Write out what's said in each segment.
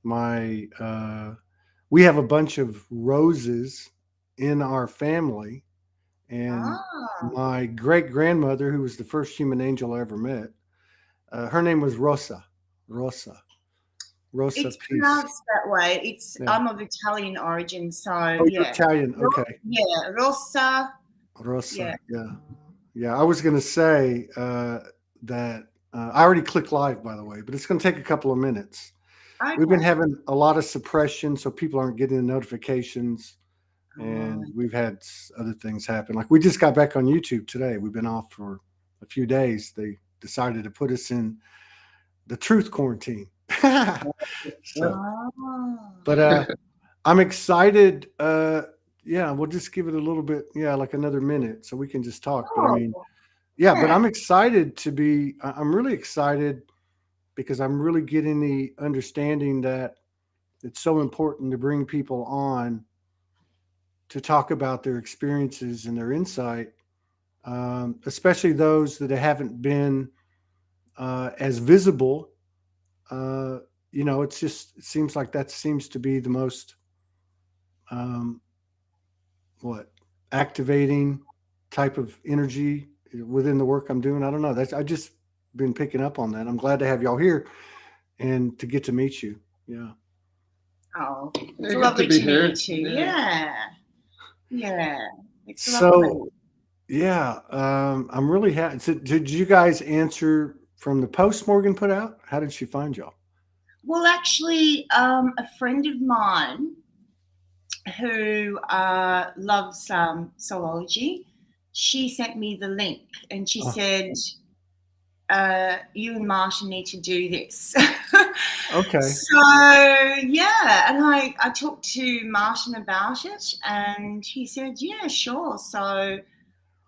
My we have a bunch of roses in our family, and Ah, my great grandmother, who was the first human angel I ever met, her name was Rosa. Rosa. Rosa it's Peace. pronounced that way. It's Yeah. I'm of Italian origin, so Oh, you're yeah. Italian. Okay. Yeah, Rosa. Yeah. Rosa. Yeah. Yeah. I was going to say that I already clicked live, by the way, but it's going to take a couple of minutes. We've been Okay. having a lot of suppression, so people aren't getting the notifications, and Oh, we've had other things happen. Like we just got back on YouTube today. We've been off for a few days. They decided to put us in the truth quarantine. So, oh. but I'm excited. Yeah, we'll just give it a little bit. Yeah, like another minute, so we can just talk. But I mean, Oh, yeah, but yeah. I'm excited to be. I'm really excited because I'm really getting the understanding that it's so important to bring people on to talk about their experiences and their insight, especially those that haven't been as visible. Uh, it's just it seems like that seems to be the most um, what activating type of energy within the work I'm doing. I don't know. That's I just been picking up on that. I'm glad to have y'all here and to get to meet you. Yeah. Oh, it's Yeah, good to lovely be to meet you here. too. Yeah. Yeah. Yeah. It's lovely. So yeah, I'm really happy. So, did you guys answer from the post Morgan put out? How did she find y'all? Well, actually, a friend of mine who loves Soulology, she sent me the link and she Oh, said, you and Martin need to do this. okay. So yeah, and I talked to Martin about it, and he said, "Yeah, sure." So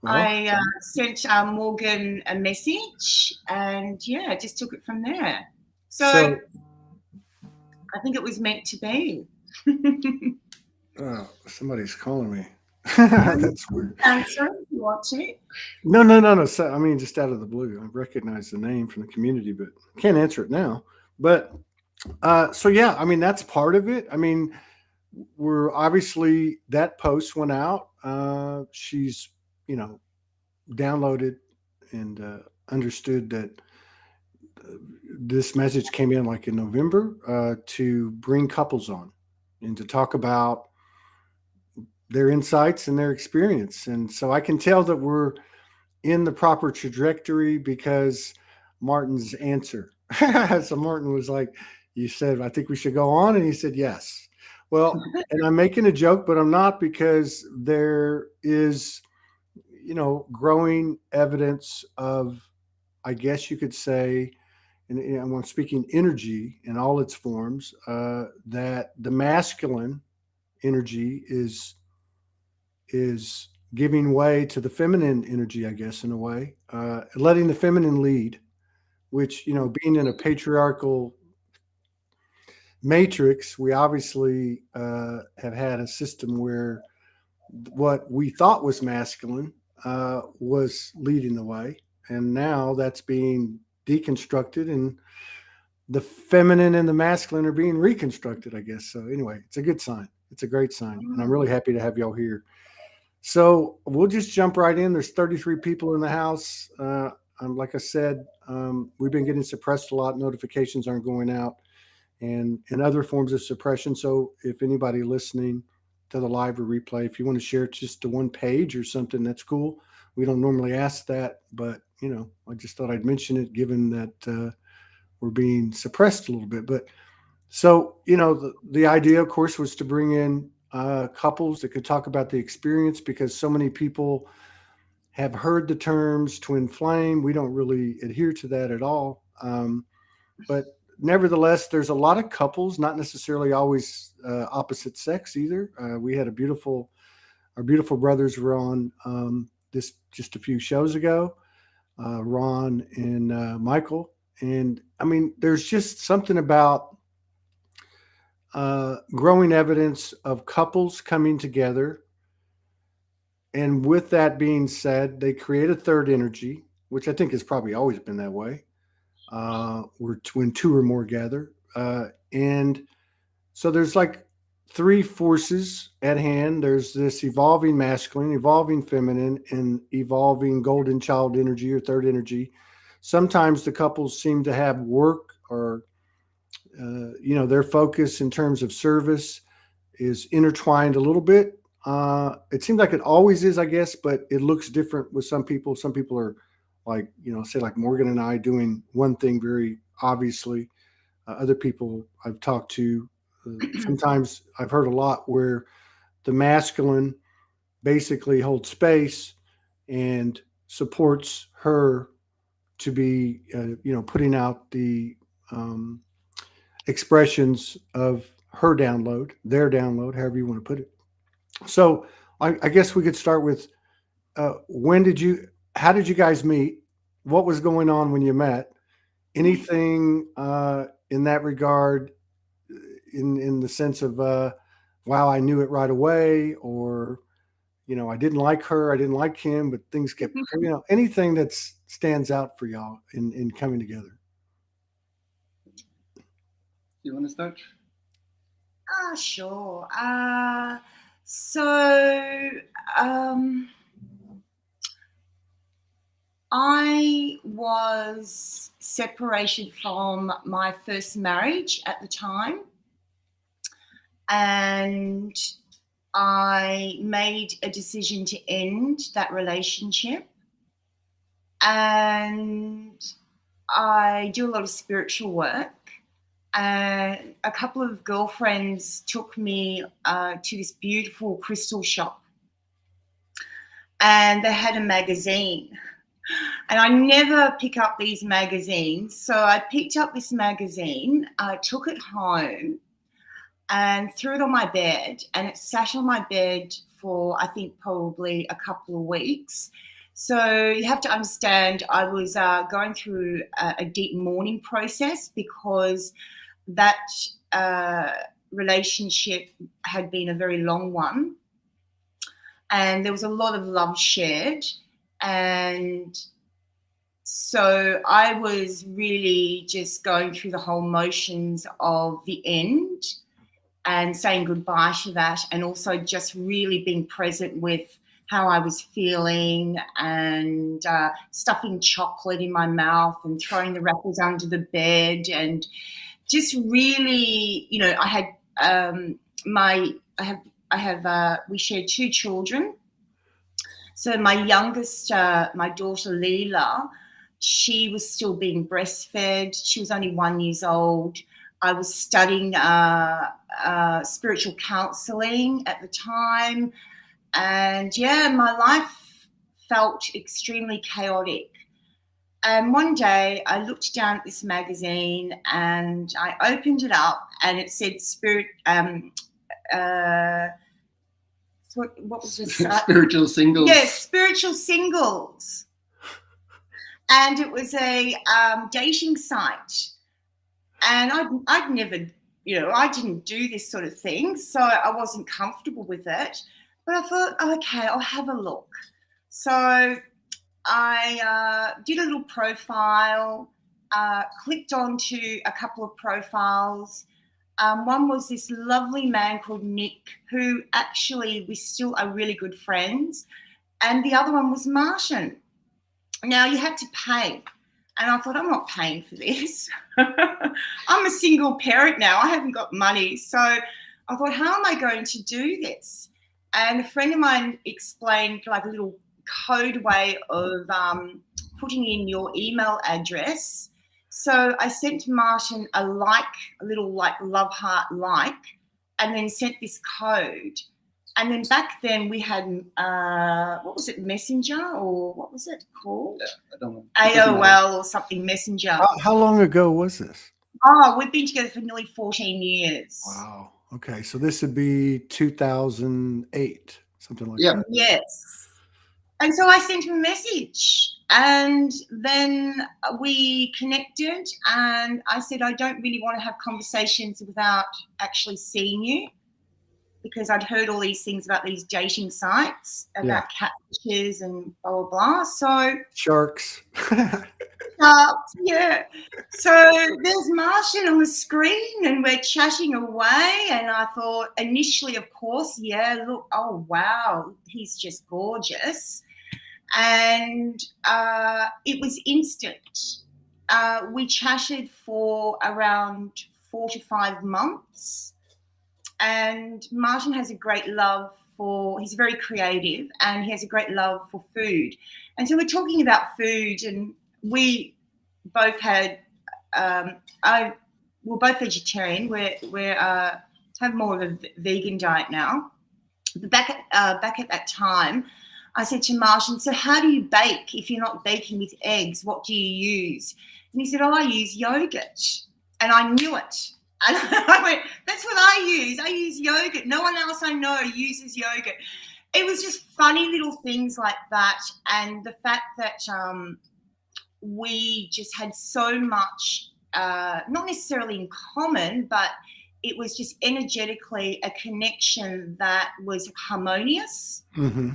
Well, I sent Morgan a message, and yeah, just took it from there. So I so think it was meant to be. somebody's calling me. That's weird. Answer if you want to. No, no, no, no. So, I mean, just out of the blue, I recognize the name from the community, but can't answer it now. But so yeah, I mean, that's part of it. I mean, we're obviously that post went out. She's you know downloaded and understood that this message came in like in November to bring couples on and to talk about their insights and their experience. And so I can tell that we're in the proper trajectory because Martin's answer. So Martin was like, "You said, I think we should go on." And he said, "Yes." Well, and I'm making a joke, but I'm not because there is, growing evidence of, I guess you could say, and I'm speaking energy in all its forms, that the masculine energy is giving way to the feminine energy, I guess, in a way, letting the feminine lead, which, being in a patriarchal matrix, we obviously have had a system where what we thought was masculine was leading the way. And now that's being deconstructed, and the feminine and the masculine are being reconstructed, I guess. So, anyway, it's a good sign. It's a great sign. And I'm really happy to have y'all here. So we'll just jump right in. There's 33 people in the house. Like I said, we've been getting suppressed a lot. Notifications aren't going out, and other forms of suppression. So if anybody listening to the live or replay, if you want to share it just to one page or something, that's cool. We don't normally ask that, but I just thought I'd mention it, given that we're being suppressed a little bit. But so, the idea, of course, was to bring in couples that could talk about the experience, because so many people have heard the terms twin flame. We don't really adhere to that at all. But nevertheless, there's a lot of couples, not necessarily always opposite sex either. We had our beautiful brothers were on this just a few shows ago, Ron and Michael. And I mean, there's just something about growing evidence of couples coming together. And with that being said, they create a third energy, which I think has probably always been that way, where when two or more gather. And So there's like three forces at hand. There's this evolving masculine, evolving feminine, and evolving golden child energy or third energy. Sometimes the couples seem to have work or their focus in terms of service is intertwined a little bit. It seems like it always is, I guess, but it looks different with some people. Some people are like, say like Morgan and I doing one thing very obviously. Other people I've talked to, sometimes I've heard a lot where the masculine basically holds space and supports her to be, putting out the expressions of her download, their download, however you want to put it. So I guess we could start with how did you guys meet? What was going on when you met? Anything in that regard, in the sense of, wow, I knew it right away, or, I didn't like her, I didn't like him, but things kept, anything that stands out for y'all in coming together. You want to start? Sure. So I was separated from my first marriage at the time, and I made a decision to end that relationship. And I do a lot of spiritual work. And a couple of girlfriends took me to this beautiful crystal shop, and they had a magazine, and I never pick up these magazines. So I picked up this magazine, I took it home and threw it on my bed, and it sat on my bed for, I think, probably a couple of weeks. So you have to understand, I was going through a deep mourning process because that relationship had been a very long one, and there was a lot of love shared. And so I was really just going through the whole motions of the end and saying goodbye to that, and also just really being present with how I was feeling, and stuffing chocolate in my mouth and throwing the wrappers under the bed, and just really, I had we shared two children. So my youngest, my daughter Leela, she was still being breastfed. She was only 1 year old. I was studying spiritual counselling at the time. And my life felt extremely chaotic. And one day I looked down at this magazine and I opened it up, and it said what was this? Spiritual Singles. Yes, Spiritual Singles. And it was a dating site. And I'd never, I didn't do this sort of thing, so I wasn't comfortable with it. But I thought, okay, I'll have a look. So I did a little profile, clicked onto a couple of profiles. One was this lovely man called Nick, who actually we still are really good friends. And the other one was Martin. Now, you had to pay. And I thought, I'm not paying for this. I'm a single parent now. I haven't got money. So I thought, how am I going to do this? And a friend of mine explained like a little code way of putting in your email address. So I sent Martin a little love heart like, and then sent this code. And then back then we had, what was it, Messenger, or what was it called? I don't know. AOL or something, Messenger. How long ago was this? Oh, we've been together for nearly 14 years. Wow. Okay. So this would be 2008, something like that. Yes. And so I sent him a message, and then we connected, and I said, I don't really want to have conversations without actually seeing you, because I'd heard all these things about these dating sites, about catfishes and blah, blah, blah. So sharks. Yeah. So there's Martian on the screen and we're chatting away. And I thought initially, of course, yeah, look, oh, wow, he's just gorgeous. And it was instant. We chatted for around 4 to 5 months. And Martin has a great love he's very creative and he has a great love for food. And so we're talking about food, and we both had, we're both vegetarian. We're have more of a vegan diet now. But back at that time, I said to Martin, so how do you bake if you're not baking with eggs? What do you use? And he said, oh, I use yogurt. And I knew it. And I went, that's what I use. I use yogurt. No one else I know uses yogurt. It was just funny little things like that. And the fact that we just had so much, not necessarily in common, but it was just energetically a connection that was harmonious. Mm-hmm.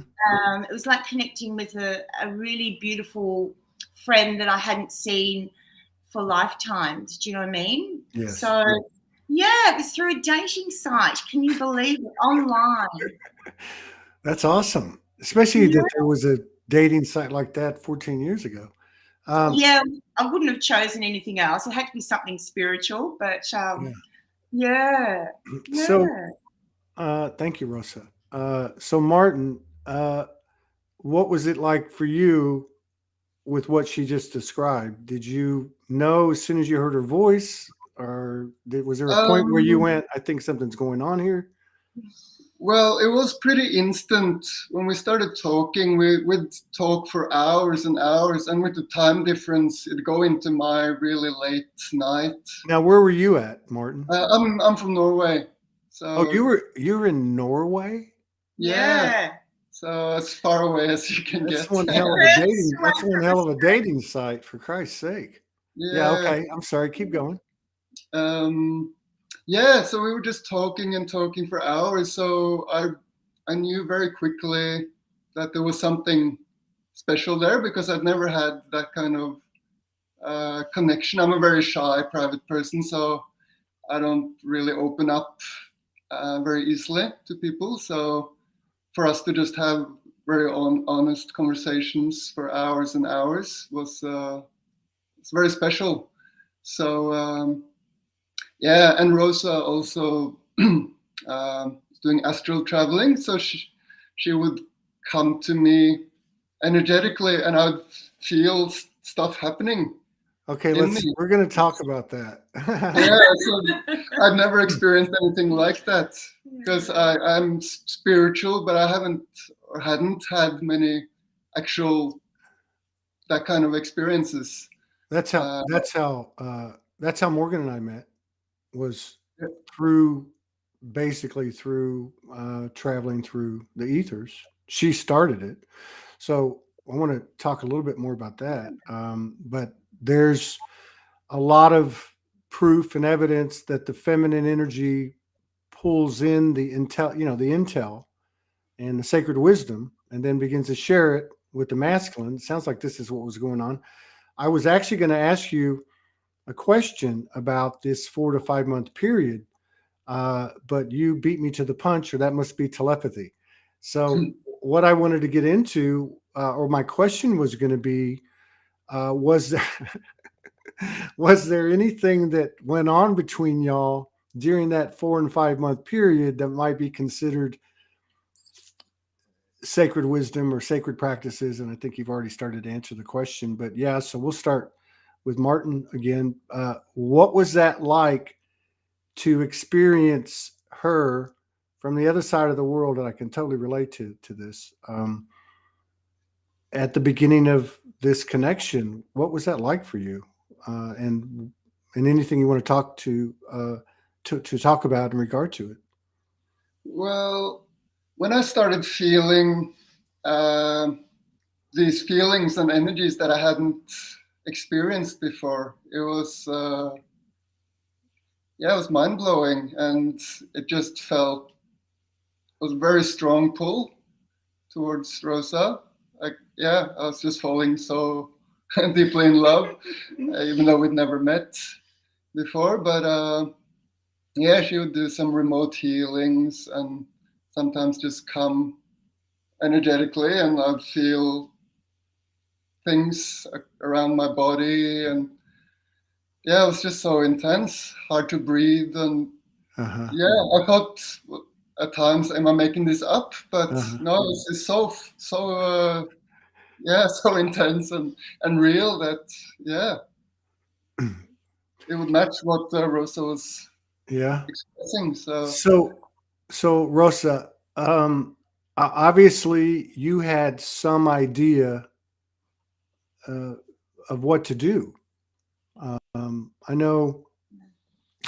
It was like connecting with a really beautiful friend that I hadn't seen for lifetimes. Do you know what I mean? Yes. So, yeah, it was through a dating site. Can you believe it? Online. That's awesome. Especially that there was a dating site like that 14 years ago. Yeah, I wouldn't have chosen anything else. It had to be something spiritual, but yeah. So, thank you, Rosa. So Martin, what was it like for you with what she just described? Did you know as soon as you heard her voice, or was there a point where you went, I think something's going on here? Well, it was pretty instant. When we started talking, we'd talk for hours and hours, and with the time difference, it'd go into my really late night. Now, where were you at, Martin? I'm from Norway. So oh, you were in Norway? Yeah. So as far away as you can That's get. One hell of a dating. That's one hell of a dating site, for Christ's sake. Yeah. Okay. I'm sorry. Keep going. Yeah. So we were just talking and talking for hours. So I knew very quickly that there was something special there because I've never had that kind of connection. I'm a very shy, private person, so I don't really open up very easily to people. So for us to just have very honest conversations for hours and hours was it's very special. So yeah, and Rosa also doing astral traveling, so she would come to me energetically, and I would feel stuff happening. Okay, we're going to talk about that. Yeah, so I've never experienced anything like that because I'm spiritual, but I hadn't had many actual that kind of experiences. That's how Morgan and I met, was basically through traveling through the ethers. She started it, so I want to talk a little bit more about that. But there's a lot of proof and evidence that the feminine energy pulls in the intel and the sacred wisdom, and then begins to share it with the masculine. It sounds like this is what was going on. I was actually going to ask you a question about this 4 to 5 month period, but you beat me to the punch, or that must be telepathy. So what I wanted to get into, or my question was going to be, was there anything that went on between y'all during that 4 and 5 month period that might be considered sacred wisdom or sacred practices? And I think you've already started to answer the question, but yeah, so we'll start with Martin again. What was that like to experience her from the other side of the world? And I can totally relate to this. At the beginning of this connection, what was that like for you? And anything you want to talk to talk about in regard to it? Well, when I started feeling these feelings and energies that I hadn't experienced before, it was mind blowing, and it just felt it was a very strong pull towards Rosa. I was just falling so deeply in love, even though we'd never met before. But yeah, she would do some remote healings and sometimes just come energetically, and I'd feel things around my body, and yeah, it was just so intense, hard to breathe, and yeah, I thought at times, am I making this up? But no, it's so yeah, so intense and real that yeah, it would match what Rosa was expressing. So Rosa, obviously you had some idea of what to do. I know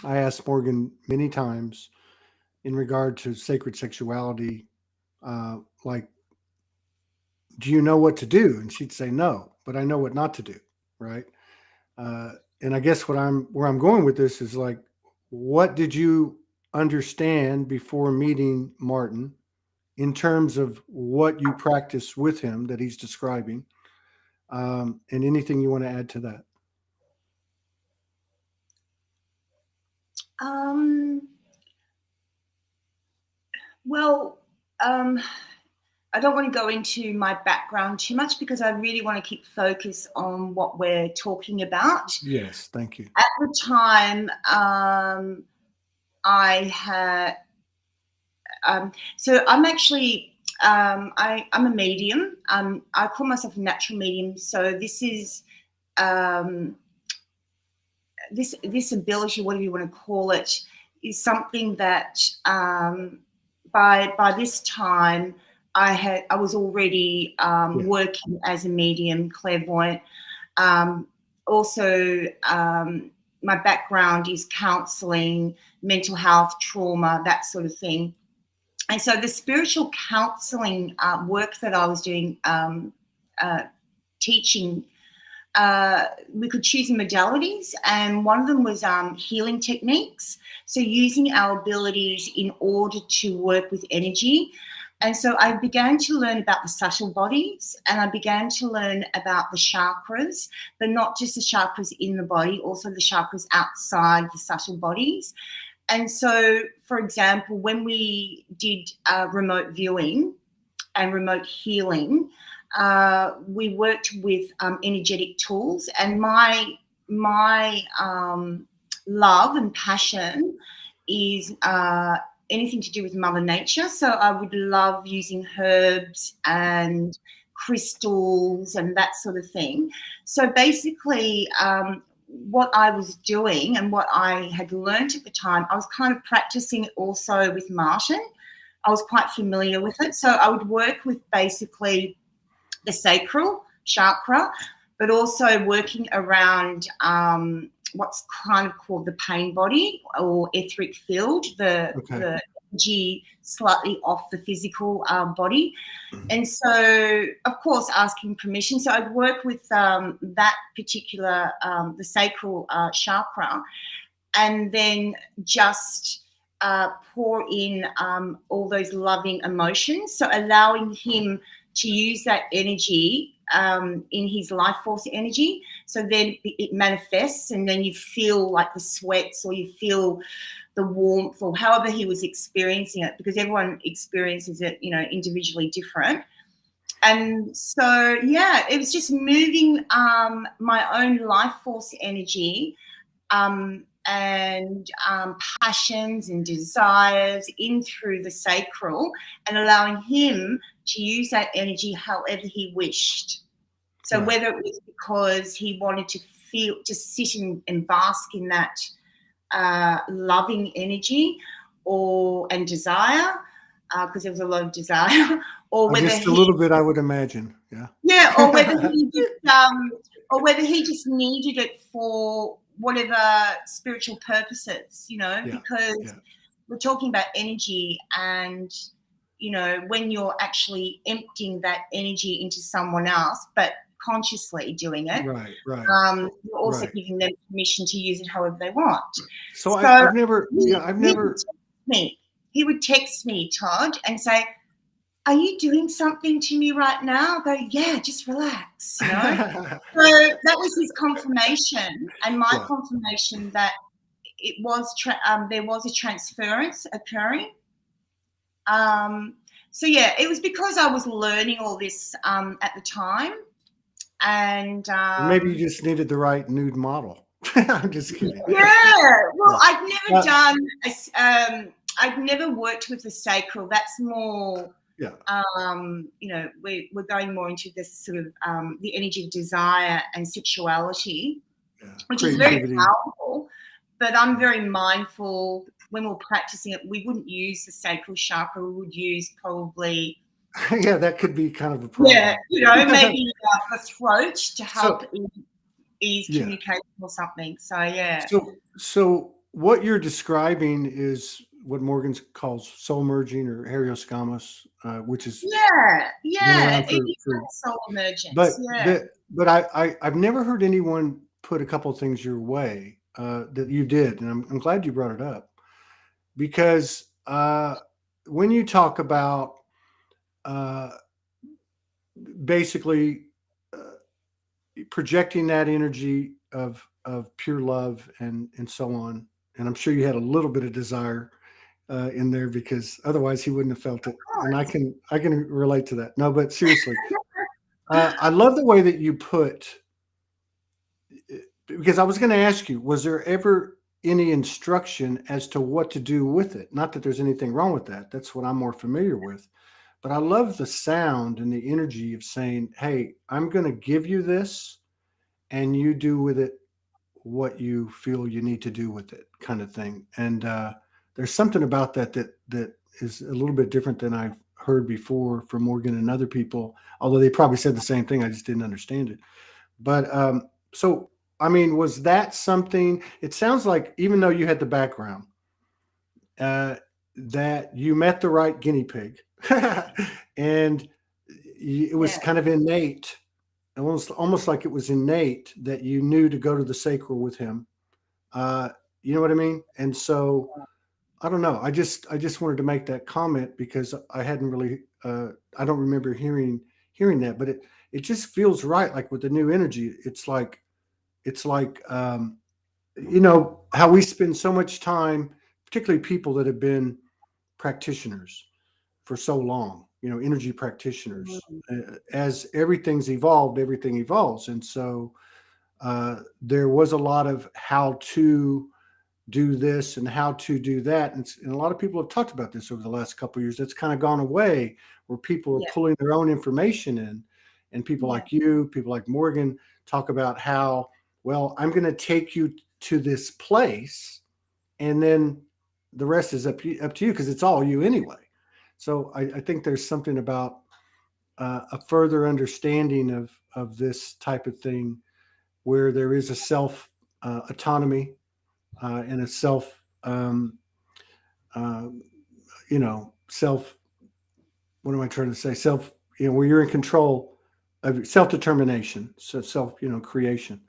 I asked Morgan many times in regard to sacred sexuality, like, do you know what to do? And she'd say no, but I know what not to do, right? And I guess where I'm going with this is like, what did you understand before meeting Martin in terms of what you practice with him that he's describing, and anything you want to add to that? Well, I don't want to go into my background too much because I really want to keep focus on what we're talking about. Yes, thank you. At the time, I had, so I'm actually, I'm a medium. I call myself a natural medium. So this is, this ability, whatever you want to call it, is something that by this time I was already working as a medium, clairvoyant. Also, my background is counselling, mental health, trauma, that sort of thing. And so the spiritual counselling work that I was doing, teaching, we could choose modalities, and one of them was healing techniques. So using our abilities in order to work with energy. And so I began to learn about the subtle bodies, and I began to learn about the chakras, but not just the chakras in the body, also the chakras outside the subtle bodies. And so, for example, when we did remote viewing and remote healing, we worked with energetic tools, and my love and passion is anything to do with Mother Nature. So I would love using herbs and crystals and that sort of thing. So basically, what I was doing and what I had learned at the time, I was kind of practicing it also with Martin. I was quite familiar with it. So I would work with basically the sacral chakra, but also working around what's kind of called the pain body or etheric field, the energy slightly off the physical body. And so, of course, asking permission. So I'd work with that particular, the sacral chakra, and then just pour in all those loving emotions. So allowing him to use that energy in his life force energy. So then it manifests, and then you feel like the sweats, or you feel the warmth, or however he was experiencing it, because everyone experiences it, you know, individually different. And so, yeah, it was just moving my own life force energy and passions and desires in through the sacral, and allowing him to use that energy however he wished. So whether it was because he wanted to feel, just sit and bask in that loving energy and desire, because there was a lot of desire, or whether just a little bit, I would imagine, or whether he just needed it for whatever spiritual purposes, you know, because we're talking about energy, and you know, when you're actually emptying that energy into someone else, but consciously doing it, you're also giving them permission to use it however they want. So I've never he would text me, Todd, and say, are you doing something to me right now? I go, yeah, just relax, you know. So that was his confirmation, and my confirmation that it was there was a transference occurring. So yeah, it was because I was learning all this at the time, and Maybe you just needed the right nude model. I'm just kidding. Yeah, well, I've never done. I've never worked with the sacral. That's more. Yeah. You know, we're going more into this sort of the energy of desire and sexuality, which is very powerful. But I'm very mindful when we're practicing it. We wouldn't use the sacral chakra. We would use probably. Yeah, that could be kind of a problem. Yeah, you know, maybe the throat to help ease communication or something. So yeah. So what you're describing is what Morgan calls soul merging or helioscomus, which is it is soul emergence. But I've never heard anyone put a couple of things your way that you did, and I'm glad you brought it up, because when you talk about basically projecting that energy of pure love and so on, and I'm sure you had a little bit of desire in there, because otherwise he wouldn't have felt it, and I can relate to that. No, but seriously, I love the way that you put, because I was going to ask you, was there ever any instruction as to what to do with it? Not that there's anything wrong with that. That's what I'm more familiar with. But I love the sound and the energy of saying, hey, I'm going to give you this, and you do with it what you feel you need to do with it, kind of thing. And there's something about that is a little bit different than I've heard before from Morgan and other people, although they probably said the same thing. I just didn't understand it. But so, I mean, was that something? It sounds like, even though you had the background, that you met the right guinea pig, and it was kind of innate, almost like it was innate that you knew to go to the sacral with him. You know what I mean? And so, I don't know. I just wanted to make that comment, because I hadn't really, I don't remember hearing that, but it just feels right. Like with the new energy, it's like, you know, how we spend so much time, particularly people that have been practitioners for so long, you know, energy practitioners, as everything's evolved, everything evolves. And so there was a lot of how to do this and how to do that. And a lot of people have talked about this over the last couple of years. That's kind of gone away, where people are pulling their own information in, and people like you, people like Morgan, talk about how, well, I'm going to take you to this place, and then the rest is up to you, because it's all you anyway. So I think there's something about a further understanding of this type of thing, where there is a self autonomy and a self, you know, self. What am I trying to say? Self, you know, where you're in control of self-determination, so self, you know, creation.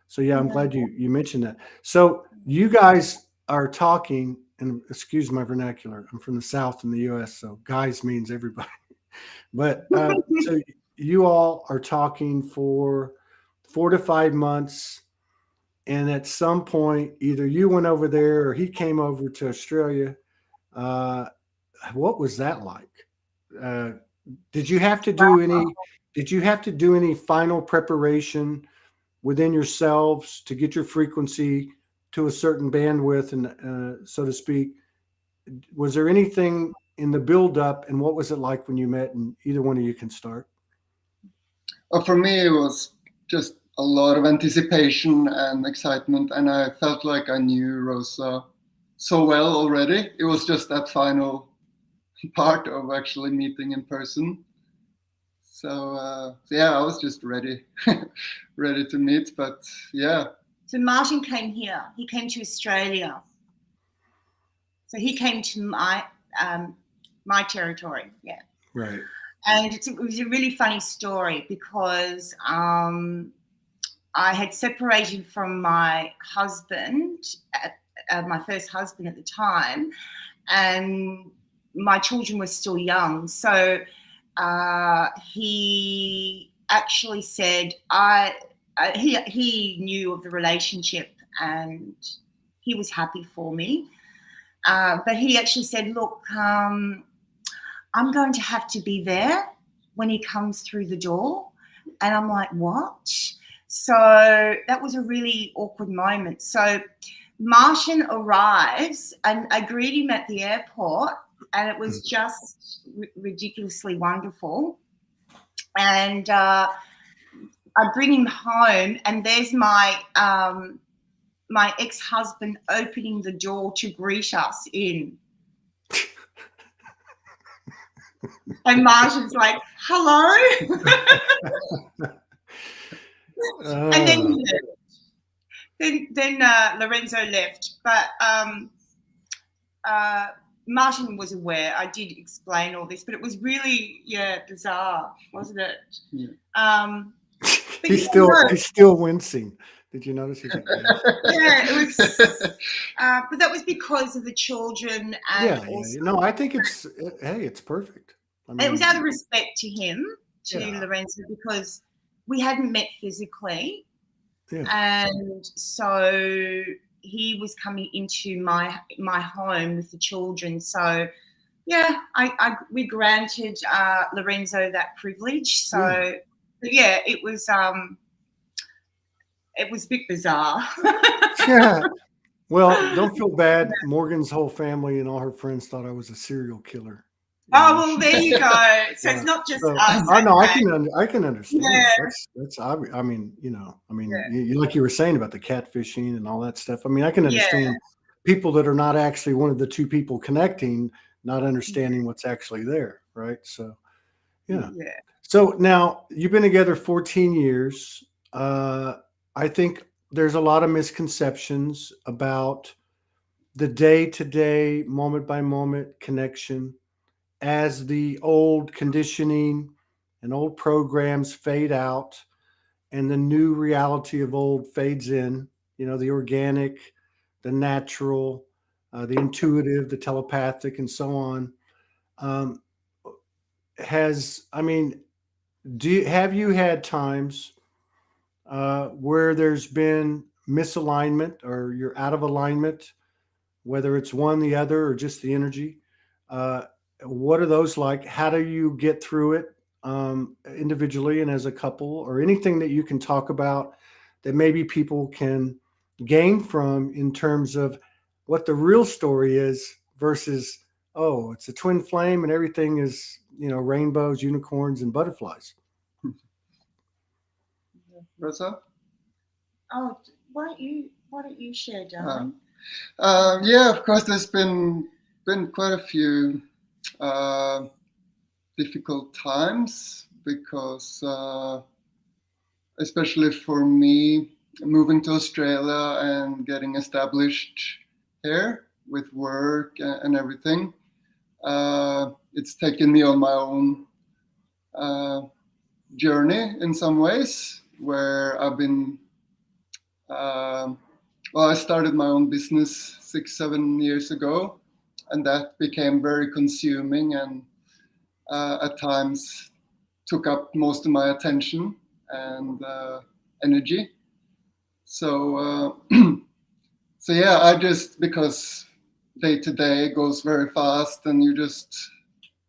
So yeah, I'm glad you mentioned that. So you guys are talking, and excuse my vernacular, I'm from the South in the U.S., so guys means everybody. But so you all are talking for 4 to 5 months, and at some point, either you went over there or he came over to Australia. What was that like? Did you have to do any? Did you have to do any final preparation within yourselves to get your frequency to a certain bandwidth, and so to speak? Was there anything in the build-up, and what was it like when you met? And either one of you can start. For me, it was just a lot of anticipation and excitement, and I felt like I knew Rosa so well already. It was just that final part of actually meeting in person. So yeah, I was just ready to meet. But yeah. So Martin came here. He came to Australia. So he came to my territory. Yeah. Right. And it was a really funny story, because I had separated from my husband, my first husband at the time, and my children were still young. So he actually said he knew of the relationship and he was happy for me. But he actually said, look, I'm going to have to be there when he comes through the door. And I'm like, what? So that was a really awkward moment. So Martian arrives and I greet him at the airport, and it was just ridiculously wonderful. And I bring him home, and there's my my ex-husband opening the door to greet us in. And Martian's like, hello. And then he left. Then Lorenzo left. But Martin was aware. I did explain all this, but it was really, bizarre, wasn't it? Yeah. He's still wincing. Did you notice? He's like, yeah, it was. But that was because of the children. And also, no, I think it's perfect. I mean, it was out of respect to him, to Lorenzo, because we hadn't met physically, and so he was coming into my home with the children. So we granted Lorenzo that privilege. So it was a bit bizarre. Yeah. Well, don't feel bad. Morgan's whole family and all her friends thought I was a serial killer. Oh, well, there you go. So it's not just us. I know. I can understand. Yeah. That's I mean, like you were saying about the catfishing and all that stuff. I mean, I can understand people that are not actually one of the two people connecting, not understanding what's actually there, right? So, yeah. So now you've been together 14 years. I think there's a lot of misconceptions about the day-to-day, moment-by-moment connection. As the old conditioning and old programs fade out and the new reality of old fades in, the organic, the natural, the intuitive, the telepathic, and so on, have you had times where there's been misalignment or you're out of alignment, whether it's one, the other, or just the energy? What are those like? How do you get through it individually and as a couple, or anything that you can talk about that maybe people can gain from in terms of what the real story is versus, oh, it's a twin flame and everything is, rainbows, unicorns, and butterflies. Rosa? Oh, why don't you share, darling? Of course, there's been quite a few difficult times because, especially for me, moving to Australia and getting established here with work and everything, it's taken me on my own journey in some ways, where I've been I started my own business 6-7 years ago, and that became very consuming and at times took up most of my attention and energy. So I just, because day to day goes very fast and you just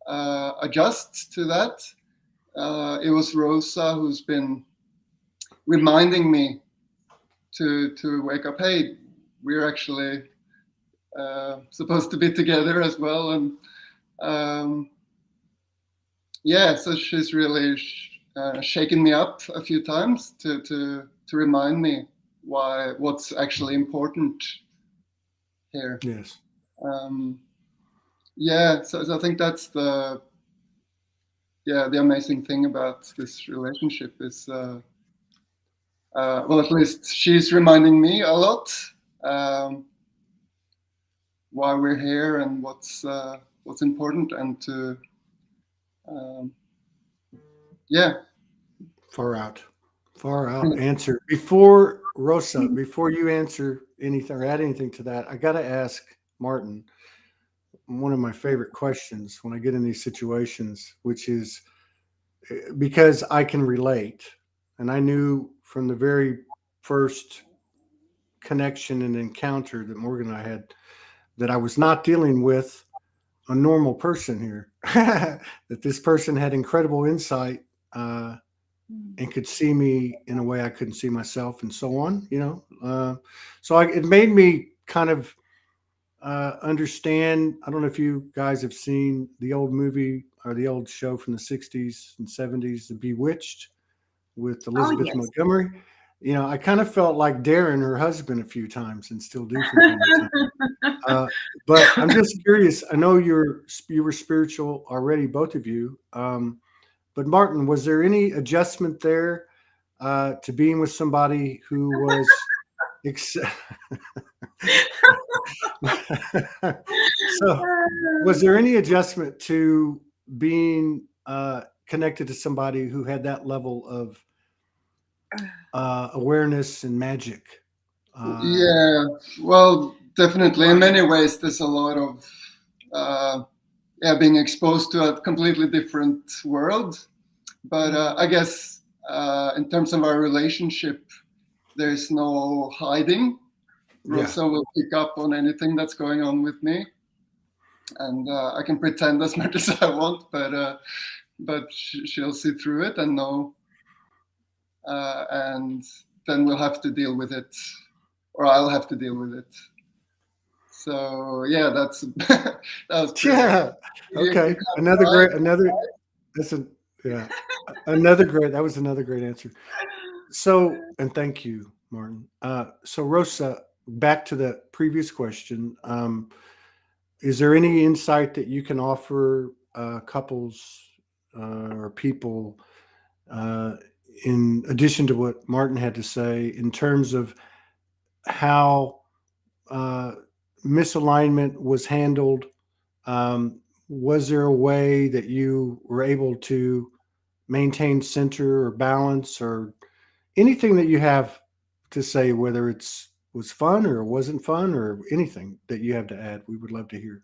adjust to that. It was Rosa who's been reminding me to wake up. Hey, we're actually supposed to be together as well, and so she's really shaken me up a few times to remind me what's actually important here. Yes. So I think that's the amazing thing about this relationship is. At least she's reminding me a lot why we're here and what's important, and to far out answer. Before Rosa, before you answer anything or add anything to that, I got to ask Martin one of my favorite questions when I get in these situations, which is, because I can relate. And I knew from the very first connection and encounter that Morgan and I had that I was not dealing with a normal person here, that this person had incredible insight and could see me in a way I couldn't see myself, and so on, you know. It made me kind of understand. I don't know if you guys have seen the old movie or the old show from the 60s and 70s, The Bewitched, with Oh, Elizabeth yes. Montgomery. You know, I kind of felt like Darren, her husband, a few times, and still do from time to time. But I'm just curious. I know you were spiritual already, both of you. But Martin, was there any adjustment there to being with somebody who was so was there any adjustment to being connected to somebody who had that level of awareness and magic? Yeah, well, definitely. In many ways, there's a lot of being exposed to a completely different world. But I guess in terms of our relationship, there's no hiding. Rosa will pick up on anything that's going on with me, and I can pretend as much as I want, but she'll see through it and know, and then we'll have to deal with it, or I'll have to deal with it. So yeah, that's that was pretty, Okay. That was another great answer. So, and thank you, Martin. So Rosa, back to the previous question. Is there any insight that you can offer couples or people in addition to what Martin had to say in terms of how misalignment was handled? Was there a way that you were able to maintain center or balance, or anything that you have to say, whether was fun or wasn't fun, or anything that you have to add? We would love to hear.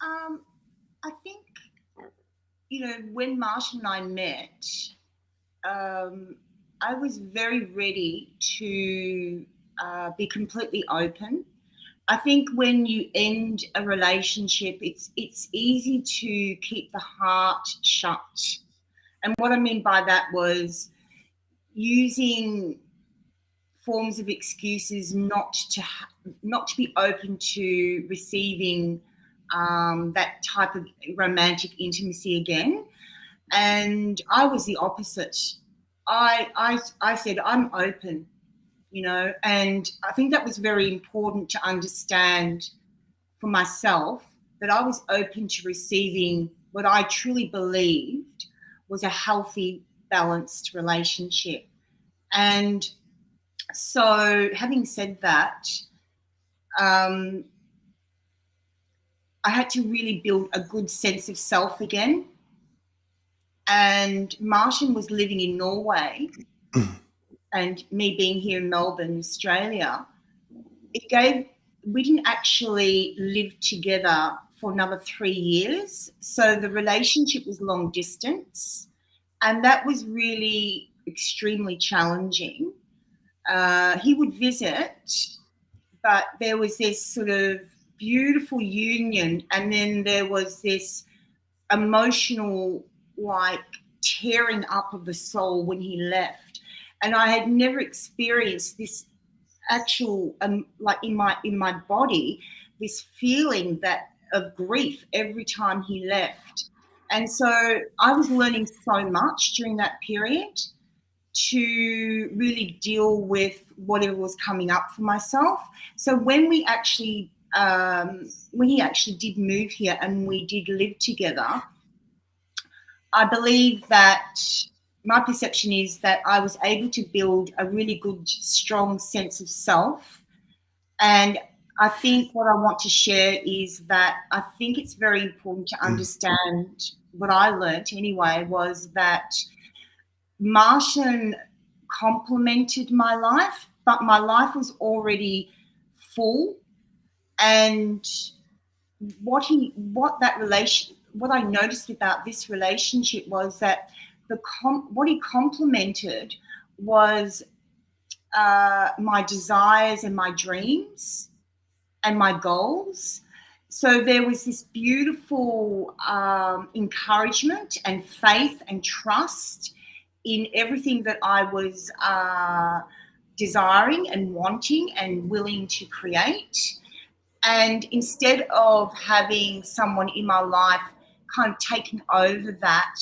I think, when Marshall and I met, I was very ready to be completely open. I think when you end a relationship, it's easy to keep the heart shut. And what I mean by that was using forms of excuses not to be open to receiving that type of romantic intimacy again. And I was the opposite. I said, I'm open, and I think that was very important to understand for myself, that I was open to receiving what I truly believed was a healthy, balanced relationship. And so, having said that, I had to really build a good sense of self again. And Martin was living in Norway and me being here in Melbourne, Australia. We didn't actually live together for another 3 years. So the relationship was long distance, and that was really extremely challenging. He would visit, but there was this sort of beautiful union, and then there was this emotional, like, tearing up of the soul when he left. And I had never experienced this actual, like in my body, this feeling of grief every time he left. And so I was learning so much during that period to really deal with whatever was coming up for myself. So when he actually did move here and we did live together, I believe that my perception is that I was able to build a really good, strong sense of self. And I think what I want to share is that I think it's very important to understand what I learnt anyway, was that Martian complemented my life, but my life was already full. And what I noticed about this relationship was that what he complemented was my desires and my dreams and my goals. So there was this beautiful encouragement and faith and trust in everything that I was desiring and wanting and willing to create. And instead of having someone in my life kind of taking over that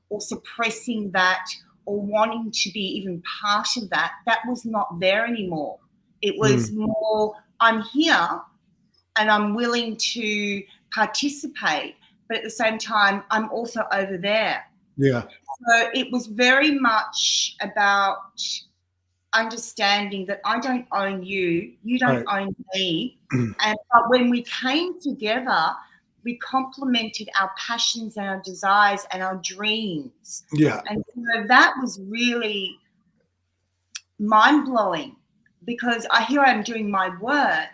or suppressing that or wanting to be even part of that, that was not there anymore. It was more, I'm here and I'm willing to participate, but at the same time, I'm also over there. Yeah. So it was very much about understanding that I don't own you, you don't own me. But when we came together, we complemented our passions and our desires and our dreams. Yeah. And so that was really mind-blowing, because here I am doing my work,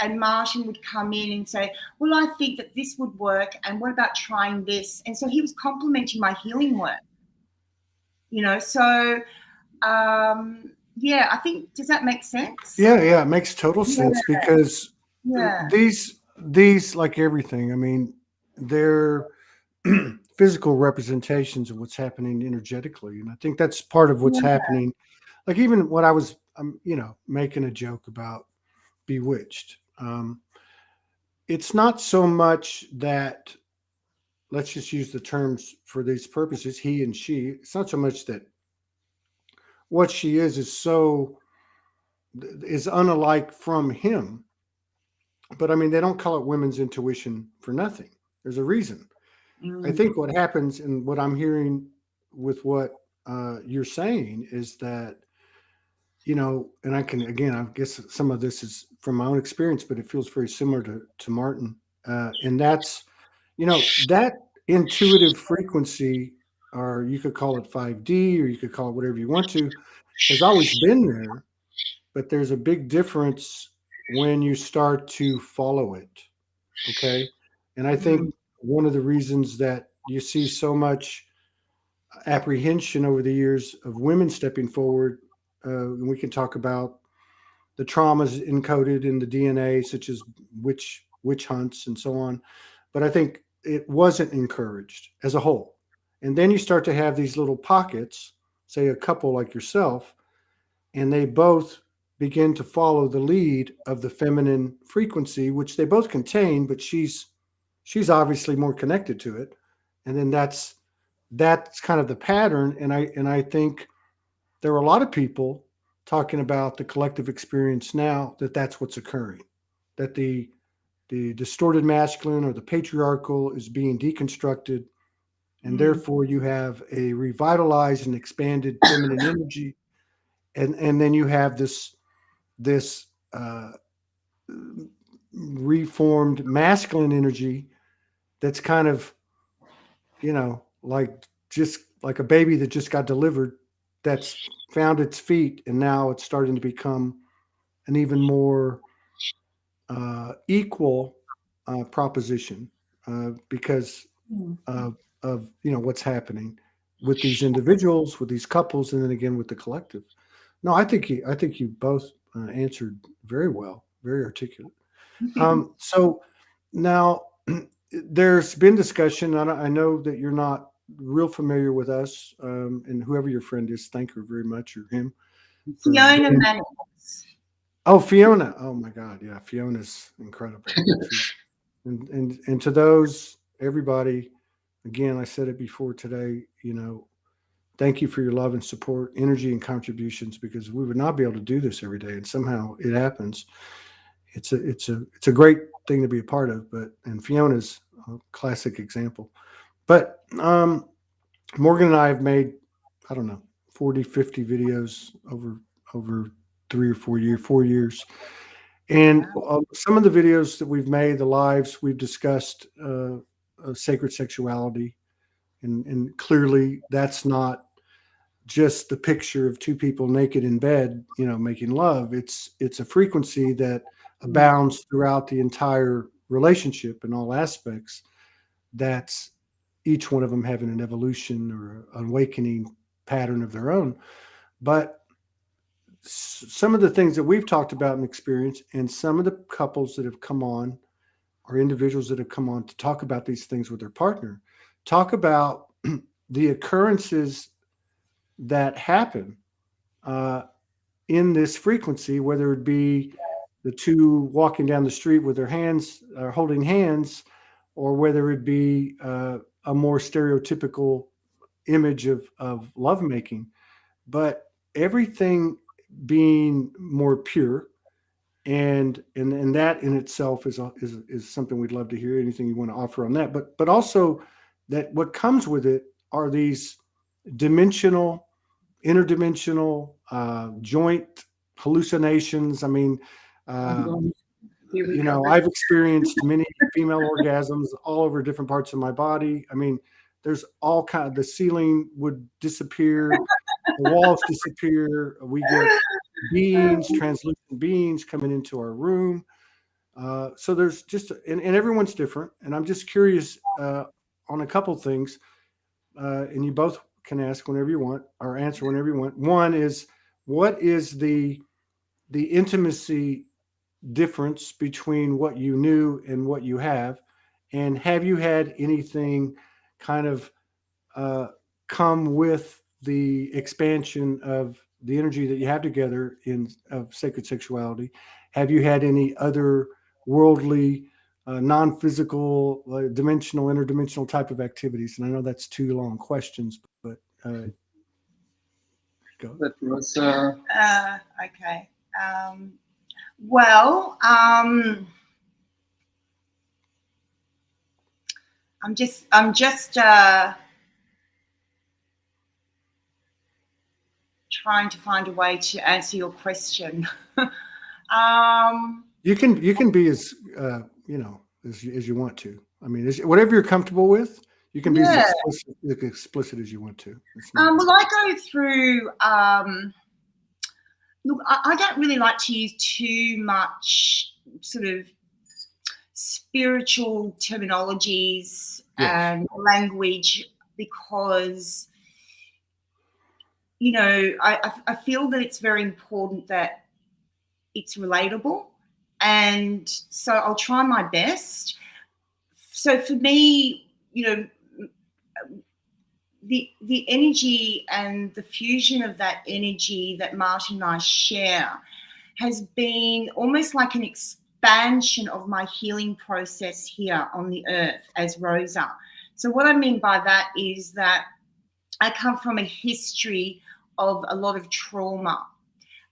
and Martin would come in and say, well, I think that this would work, and what about trying this? And so he was complementing my healing work, so yeah, I think, does that make sense? Yeah, it makes total sense, because Yeah. these, like everything, I mean, they're physical representations of what's happening energetically. And I think that's part of what's happening. Like even what I was, making a joke about Bewitched. It's not so much that, let's just use the terms for these purposes, he and she. It's not so much that what she is unalike from him. But I mean, they don't call it women's intuition for nothing. There's a reason. I think what happens, and what I'm hearing with what you're saying, is that, and I guess some of this is from my own experience, but it feels very similar to Martin. And that's, that intuitive frequency, or you could call it 5D, or you could call it whatever you want to, has always been there. But there's a big difference when you start to follow it. Okay. And I think one of the reasons that you see so much apprehension over the years of women stepping forward, and we can talk about the traumas encoded in the DNA, such as witch hunts and so on. But I think it wasn't encouraged as a whole. And then you start to have these little pockets, say a couple like yourself, and they both begin to follow the lead of the feminine frequency, which they both contain, but she's obviously more connected to it. And then that's kind of the pattern. And I think there are a lot of people talking about the collective experience now that's what's occurring, that the distorted masculine or the patriarchal is being deconstructed. And therefore you have a revitalized and expanded feminine energy. And then you have this reformed masculine energy that's kind of, like just like a baby that just got delivered, that's found its feet, and now it's starting to become an even more equal proposition because of what's happening with these individuals, with these couples, and then again with the collective. No, I think you both answered very well, very articulate. So now there's been discussion. I know that you're not real familiar with us, and whoever your friend is, thank her very much, or him. Fiona Mannix. Oh, Fiona! Oh my God, yeah, Fiona's incredible. and to those, everybody, again, I said it before today. Thank you for your love and support, energy, and contributions, because we would not be able to do this every day, and somehow it happens. It's a great thing to be a part of, and Fiona's a classic example. But Morgan and I have made, I don't know, 40, 50 videos over 3 or 4 years. And some of the videos that we've made, the lives, we've discussed sacred sexuality. And clearly that's not just the picture of two people naked in bed, making love. It's a frequency that abounds throughout the entire relationship in all aspects, that's each one of them having an evolution or an awakening pattern of their own. But some of the things that we've talked about and experienced, and some of the couples that have come on, or individuals that have come on to talk about these things with their partner, talk about the occurrences that happen in this frequency, whether it be the two walking down the street with their hands holding hands, or whether it be a more stereotypical image of lovemaking, but everything being more pure. And that in itself is something we'd love to hear. Anything you want to offer on that, but also that what comes with it are these dimensional, interdimensional, joint hallucinations. I mean, I've experienced many female orgasms all over different parts of my body. I mean, there's all kind of, the ceiling would disappear, the walls disappear. We get beings, translucent beings coming into our room. So there's just, and everyone's different. And I'm just curious on a couple things, and you both can ask whenever you want or answer whenever you want. One is, what is the intimacy difference between what you knew and what you have? And have you had anything kind of come with the expansion of the energy that you have together of sacred sexuality? Have you had any other worldly, non-physical, dimensional, interdimensional type of activities? And I know that's two long questions, but go. That was okay. Well, I'm just trying to find a way to answer your question. You can be as as you want to. I mean, whatever you're comfortable with. You can be as explicit as you want to. Well, I go through. Look, I don't really like to use too much sort of spiritual terminologies and language, because I feel that it's very important that it's relatable, and so I'll try my best. So for me, the energy and the fusion of that energy that Martin and I share has been almost like an expansion of my healing process here on the earth as Rosa. So what I mean by that is that I come from a history of a lot of trauma,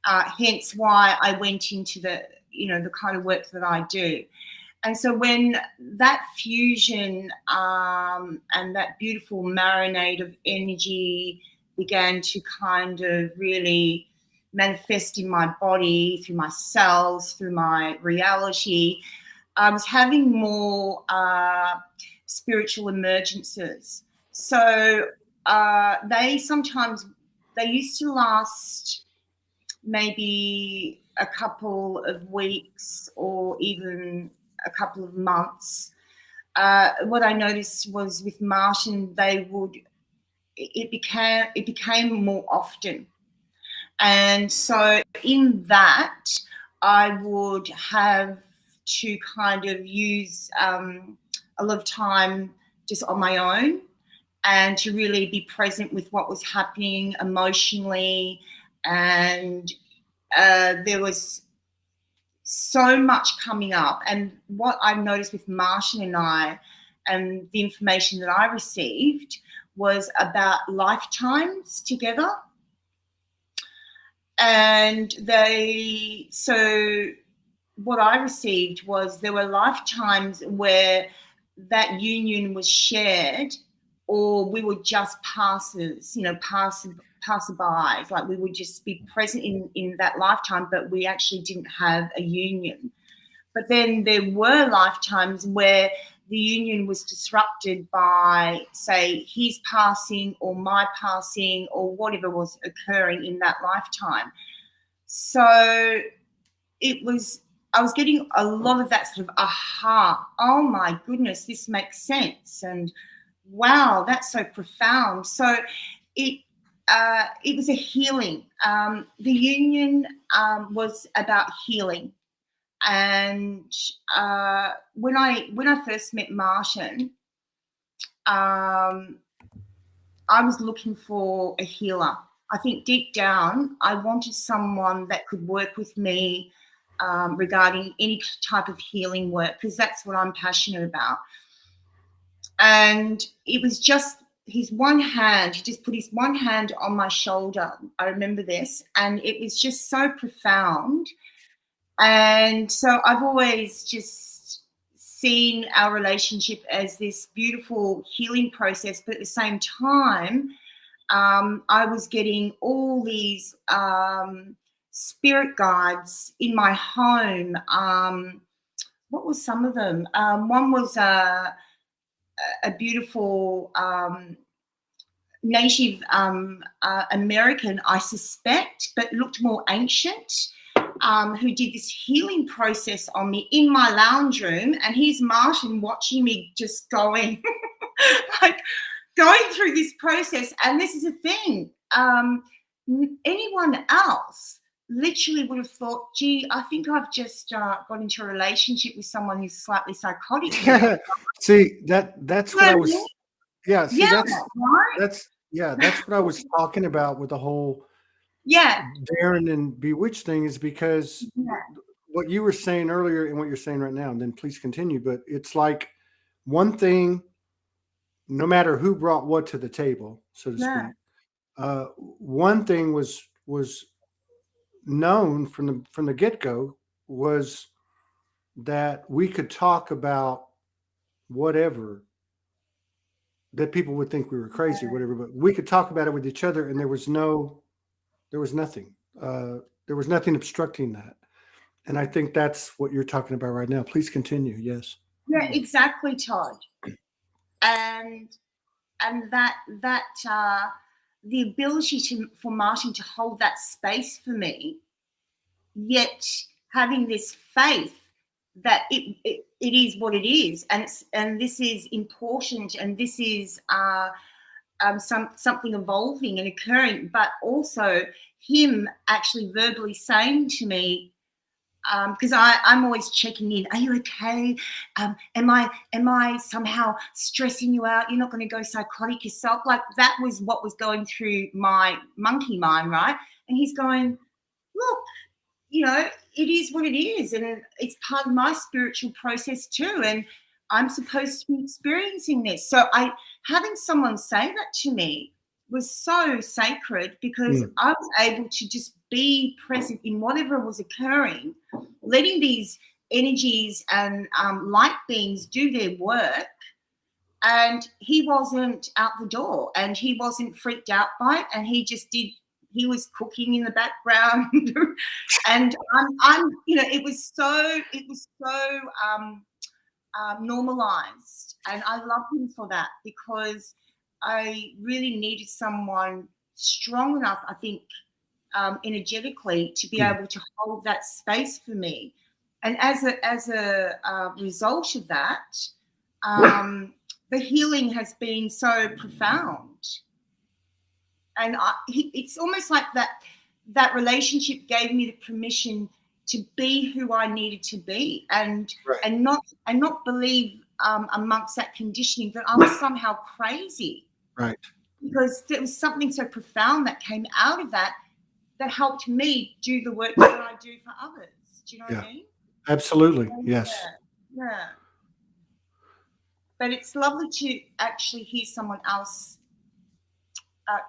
hence why I went into the kind of work that I do. And so when that fusion and that beautiful marinade of energy began to kind of really manifest in my body, through my cells, through my reality, I was having more spiritual emergences. So they used to last maybe a couple of weeks or even a couple of months. What I noticed was with Martin, it became more often. And so in that, I would have to kind of use a lot of time just on my own, and to really be present with what was happening emotionally. And there was so much coming up. And what I've noticed with Martin and I, and the information that I received, was about lifetimes together. And so what I received was there were lifetimes where that union was shared, or we were just passerbys, like we would just be present in that lifetime, but we actually didn't have a union. But then there were lifetimes where the union was disrupted by, say, his passing or my passing or whatever was occurring in that lifetime. So it was I was getting a lot of that sort of aha, oh my goodness, this makes sense, and wow, that's so profound. So it was a healing. The union was about healing, and when I first met Martin, I was looking for a healer. I think deep down, I wanted someone that could work with me regarding any type of healing work, because that's what I'm passionate about. And it was just his one hand. He just put his one hand on my shoulder. I remember this, and it was just so profound. And so I've always just seen our relationship as this beautiful healing process, but at the same time, I was getting all these spirit guides in my home. What were some of them? One was a beautiful Native American, I suspect, but looked more ancient, who did this healing process on me in my lounge room. And here's Martin watching me just going, like going through this process. And this is a thing. Anyone else literally would have thought, gee, I think I've just got into a relationship with someone who's slightly psychotic. See, that's what I was. Yeah, see, right? that's what I was talking about with the whole Darren and Bewitched thing, is because what you were saying earlier and what you're saying right now, and then please continue. But it's like one thing, no matter who brought what to the table, so to speak. One thing was known from the get-go, was that we could talk about whatever, that people would think we were crazy, whatever, but we could talk about it with each other, and there was nothing. There was nothing obstructing that. And I think that's what you're talking about right now. Please continue. Yes. Yeah, exactly, Todd. And that the ability for Martin to hold that space for me, yet having this faith that it is what it is, and this is important, and this is something evolving and occurring, but also him actually verbally saying to me, because I'm always checking in. Are you okay? Am I somehow stressing you out? You're not going to go psychotic yourself? Like, that was what was going through my monkey mind, right? And he's going, look, it is what it is, and it's part of my spiritual process too, and I'm supposed to be experiencing this. So having someone say that to me was so sacred, because I was able to just be present in whatever was occurring, letting these energies and light beings do their work. And he wasn't out the door, and he wasn't freaked out by it, and he just did. He was cooking in the background, and it was so normalized, and I love him for that, because I really needed someone strong enough, I think, energetically, to be able to hold that space for me. And as a result of that, the healing has been so profound. And it's almost like that relationship gave me the permission to be who I needed to be, and not believe amongst that conditioning that I was somehow crazy. Right. Because there was something so profound that came out of that helped me do the work that I do for others. Do you know what I mean? Absolutely. Yes. Yeah. But it's lovely to actually hear someone else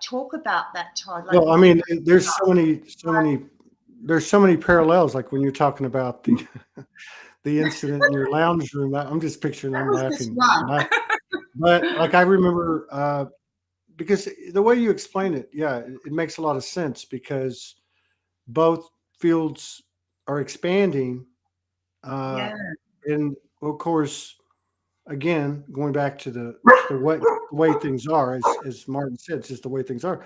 talk about that, Todd. Like, well, I mean, there's so many parallels. Like when you're talking about the incident in your lounge room, I'm just picturing them laughing. But like, I remember, because the way you explain it, it makes a lot of sense, because both fields are expanding. And of course, again, going back to the way things are, as Martin said, it's just the way things are.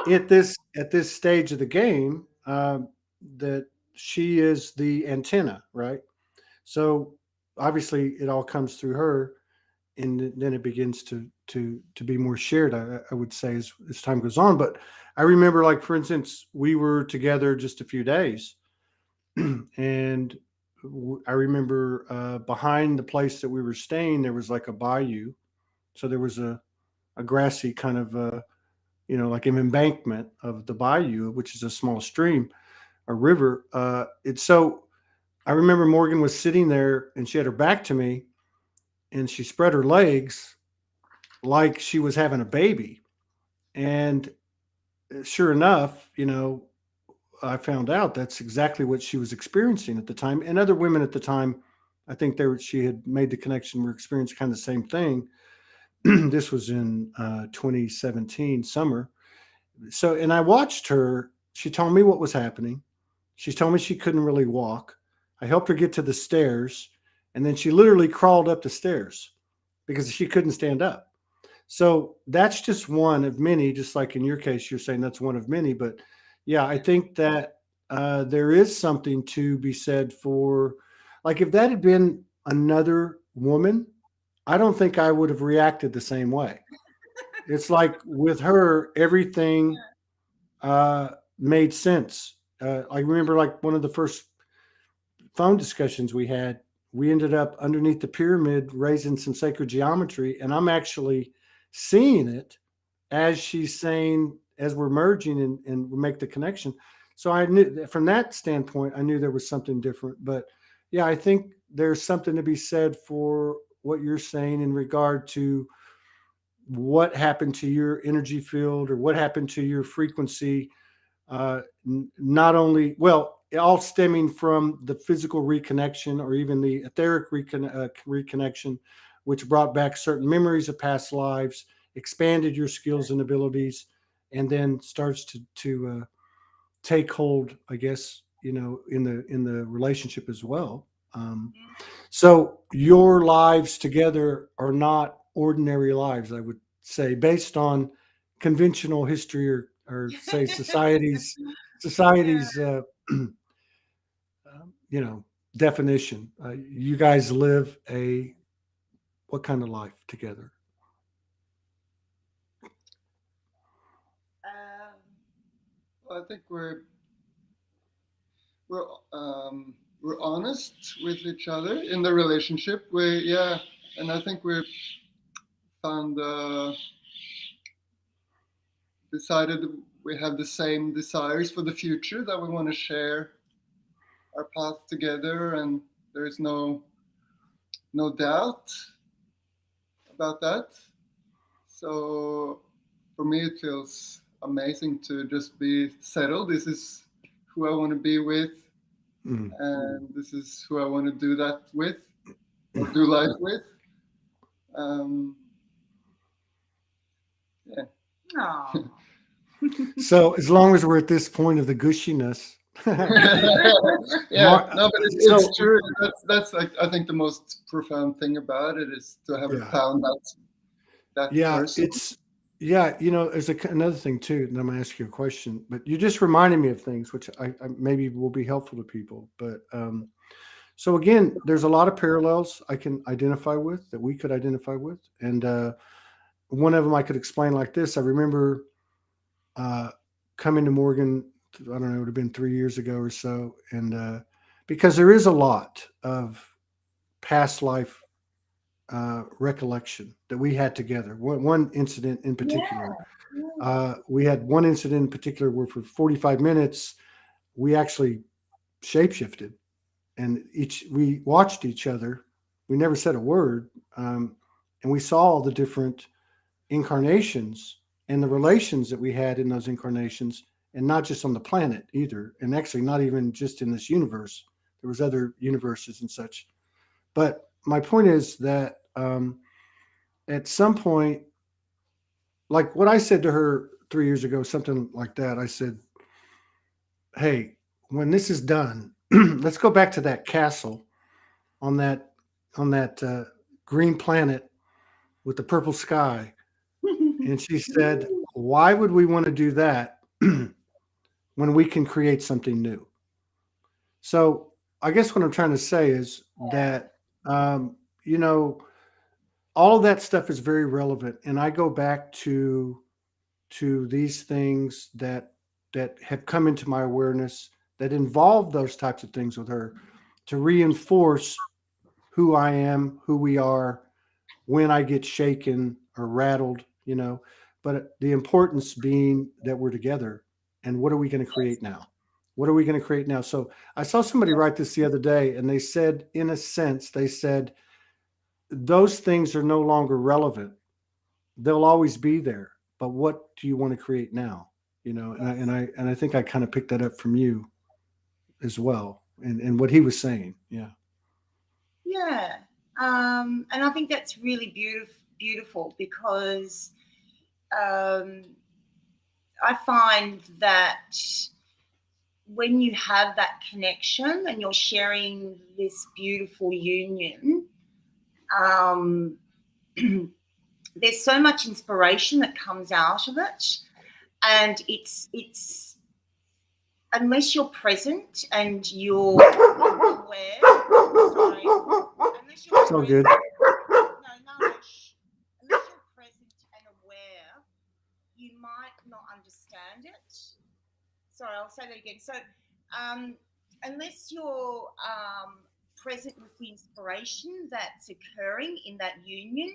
At this stage of the game, that she is the antenna, right? So obviously it all comes through her, and then it begins to be more shared. I would say as time goes on. But I remember, like for instance, we were together just a few days, and I remember behind the place that we were staying, there was like a bayou. So there was a grassy kind of like an embankment of the bayou, which is a small stream, a river. It's so I remember Morgan was sitting there and she had her back to me and she spread her legs like she was having a baby. And sure enough, I found out that's exactly what she was experiencing at the time. And other women at the time, I think she had made the connection, were experiencing kind of the same thing. This was in 2017 summer. So, and I watched her. She told me what was happening. She told me she couldn't really walk. I helped her get to the stairs, and then she literally crawled up the stairs because she couldn't stand up. So that's just one of many, just like in your case, you're saying that's one of many. But yeah, I think that there is something to be said for, like, if that had been another woman, I don't think I would have reacted the same way. It's like with her, everything made sense. I remember, like, one of the first phone discussions we had, we ended up underneath the pyramid raising some sacred geometry, and I'm actually seeing it as she's saying, as we're merging and we make the connection. So I knew from that standpoint, I knew there was something different. But yeah, I think there's something to be said for what you're saying in regard to what happened to your energy field or what happened to your frequency. Not only, well, all stemming from the physical reconnection or even the etheric reconnection, which brought back certain memories of past lives, expanded your skills and abilities, and then starts to take hold, I guess, in the relationship as well. So your lives together are not ordinary lives, I would say, based on conventional history or say society's definition. You guys live what kind of life together? I think we're honest with each other in the relationship. And I think we've found decided we have the same desires for the future, that we want to share our path together, and there is no doubt about that. So for me, it feels amazing to just be settled. This is who I want to be with, and this is who I want to do that with, or do life with. Yeah. Aww. So as long as we're at this point of the gushiness. Yeah, no, but it's true. That's like, I think the most profound thing about it is to have found that person. There's another thing too, and I'm gonna ask you a question, but you just reminded me of things which I maybe will be helpful to people. But so again, there's a lot of parallels I can identify with, that we could identify with, and one of them I could explain like this. I remember coming to Morgan, I don't know, it would have been 3 years ago or so, and because there is a lot of past life recollection that we had together. One incident in particular, we had one incident in particular where for 45 minutes we actually shapeshifted, and we watched each other. We never said a word, and we saw all the different incarnations and the relations that we had in those incarnations, and not just on the planet either, and actually not even just in this universe. There was other universes and such. But my point is that at some point, like what I said to her 3 years ago, something like that, I said, hey, when this is done, let's go back to that castle on that green planet with the purple sky. And she said, why would we want to do that when we can create something new? So I guess what I'm trying to say is that, you know, all of that stuff is very relevant. And I go back to these things that have come into my awareness that involve those types of things with her to reinforce who I am, who we are, when I get shaken or rattled, you know. But the importance being that we're together, and what are we going to create now? What are we going to create now? So I saw somebody write this the other day, and they said, in a sense, they said, those things are no longer relevant. They'll always be there. But what do you want to create now? You know, and I think I kind of picked that up from you as well, and what he was saying. Yeah. Yeah. And I think that's really beautiful because I find that when you have that connection and you're sharing this beautiful union, there's so much inspiration that comes out of it, and it's unless you're present and you're aware. Sorry, unless you're It's all good. unless you're present and aware, you might not understand it. Sorry, I'll say that again. So, unless you're present with the inspiration that's occurring in that union,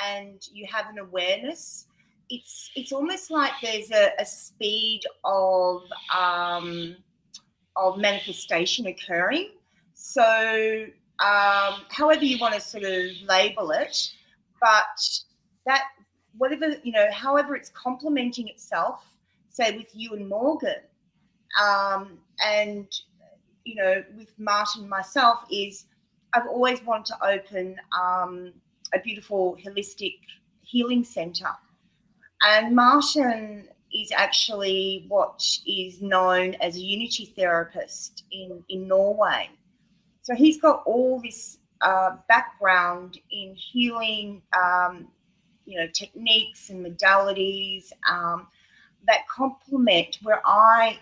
and you have an awareness, it's almost like there's a speed of manifestation occurring. So, however you want to sort of label it, but that whatever, you know, however it's complementing itself, say with you and Morgan, and you know, with Martin and myself, is I've always wanted to open a beautiful holistic healing centre. And Martin is actually what is known as a unity therapist in Norway. So he's got all this background in healing, you know, techniques and modalities that complement where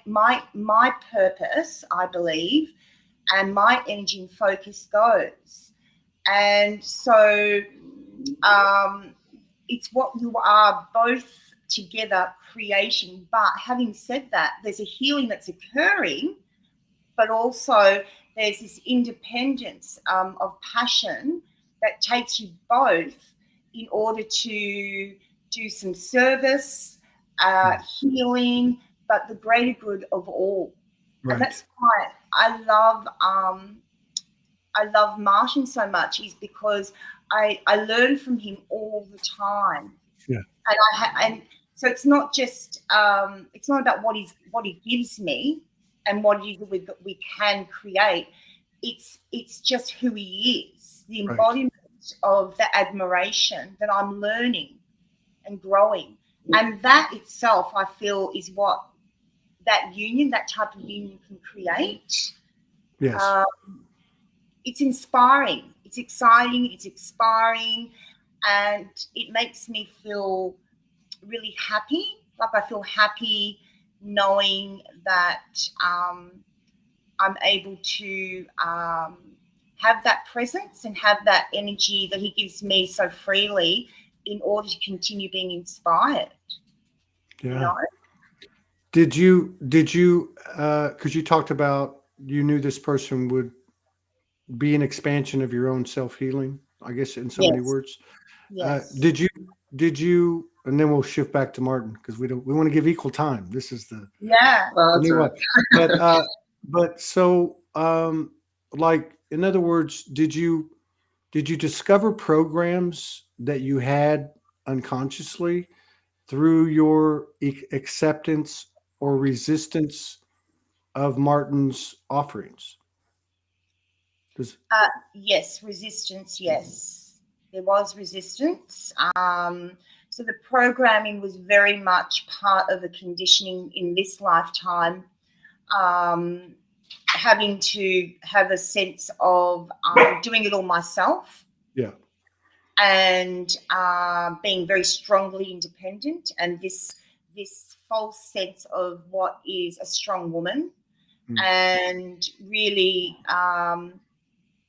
my purpose, I believe, and my energy and focus goes. And so it's what you are both together creating. But having said that, there's a healing that's occurring, but also there's this independence of passion that takes you both in order to do some service, healing, but the greater good of all. Right. And that's why I love Martin so much, is because I learn from him all the time. Yeah. And so it's not just it's not about what he gives me and what we can create. It's just who he is, the embodiment of the admiration that I'm learning and growing. And that itself, I feel, is what that union, that type of union, can create. Yes. It's inspiring. It's exciting. It's inspiring. And it makes me feel really happy. Like I feel happy knowing that I'm able to have that presence and have that energy that he gives me so freely in order to continue being inspired. Yeah. You know? Did you, because you talked about you knew this person would be an expansion of your own self-healing, I guess, in so many words. Yes. Did you, and then we'll shift back to Martin because we want to give equal time. This is the new one. But so, like, in other words, did you discover programs that you had unconsciously through your acceptance or resistance of Martin's offerings? Yes, resistance. Yes, there was resistance. So the programming was very much part of the conditioning in this lifetime. Having to have a sense of doing it all myself. Yeah. And being very strongly independent, and this false sense of what is a strong woman, and really